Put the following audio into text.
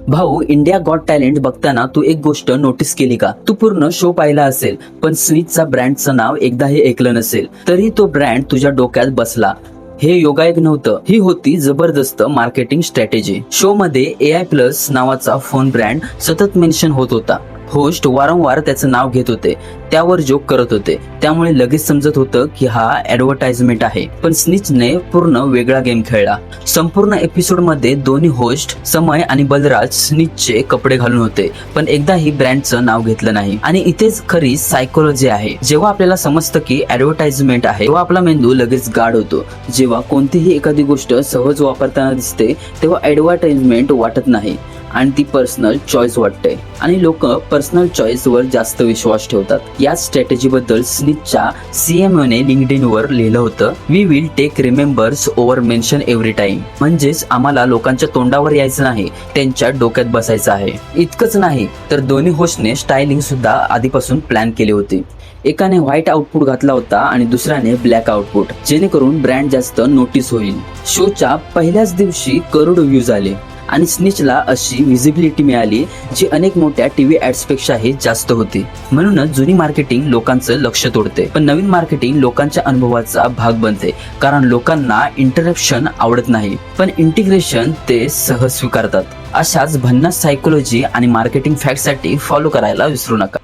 भाऊ, India got talent बघताना तू एक गोष्ट नोटीस केली का? तू पूर्ण शो पाहिला असेल पण स्निचचा ब्रँडचं नाव एकदाही ऐकलं नसेल, तरी तो ब्रँड तुझ्या डोक्यात बसला. हे योगायोग नव्हतं, ही होती जबरदस्त मार्केटिंग स्ट्रॅटेजी. शो मध्ये AI प्लस नावाचा फोन ब्रँड सतत मेन्शन होत होता. होस्ट वारंवार त्याचं नाव घेत होते, त्यावर जोक करत होते, त्यामुळे लगेच समजत होतं की हा ऍडव्हर्टाइजमेंट आहे. पण स्निचने पूर्ण वेगळा गेम खेळला. संपूर्ण एपिसोड मध्ये दोन्ही होस्ट समय आणि बलराज स्निचचे कपडे घालून होते, पण एकदाही ब्रँडचं नाव घेतलं नाही. आणि इथेच खरी सायकोलॉजी आहे. जेव्हा आपल्याला समजतं की ऍडव्हर्टाइजमेंट आहे, तेव्हा आपला मेंदू लगेच गाढ होतो. जेव्हा कोणतीही एखादी गोष्ट सहज वापरताना दिसते, तेव्हा ऍडव्हर्टाइजमेंट वाटत नाही आणि ती पर्सनल चॉईस वाटते. आणि लोक पर्सनल चॉईस वर जास्त विश्वास ठेवतात. या स्ट्रॅटेजी बद्दल स्निचच्या CMO ने लिंक्डइन वर लिहिलं होतं, we will take remembers over mention every time. म्हणजेच आम्हाला लोकांच्या तोंडावर यायचं नाही, त्यांच्या डोक्यात बसायचं आहे. इतकंच नाही तर दोन्ही होस्टने स्टायलिंग सुद्धा आधीपासून प्लॅन केली होती. एकाने व्हाईट आउटपुट घातला होता आणि दुसऱ्याने ब्लॅक आउटपुट, जेणेकरून ब्रँड जास्त नोटीस होईल. शोच्या पहिल्याच दिवशी करोड व्ह्यूज आले आणि स्निचला अशी व्हिजिबिलिटी मिळाली जी अनेक मोठ्या टीव्ही ऍड्स पेक्षाही जास्त होती. म्हणूनच जुनी मार्केटिंग लोकांचं लक्ष तोडते, पण नवीन मार्केटिंग लोकांच्या अनुभवाचा भाग बनते. कारण लोकांना इंटरप्शन आवडत नाही, पण इंटिग्रेशन ते सहज स्वीकारतात. अशाच भन्नाट सायकोलॉजी आणि मार्केटिंग फॅक्टसाठी फॉलो करायला विसरू नका.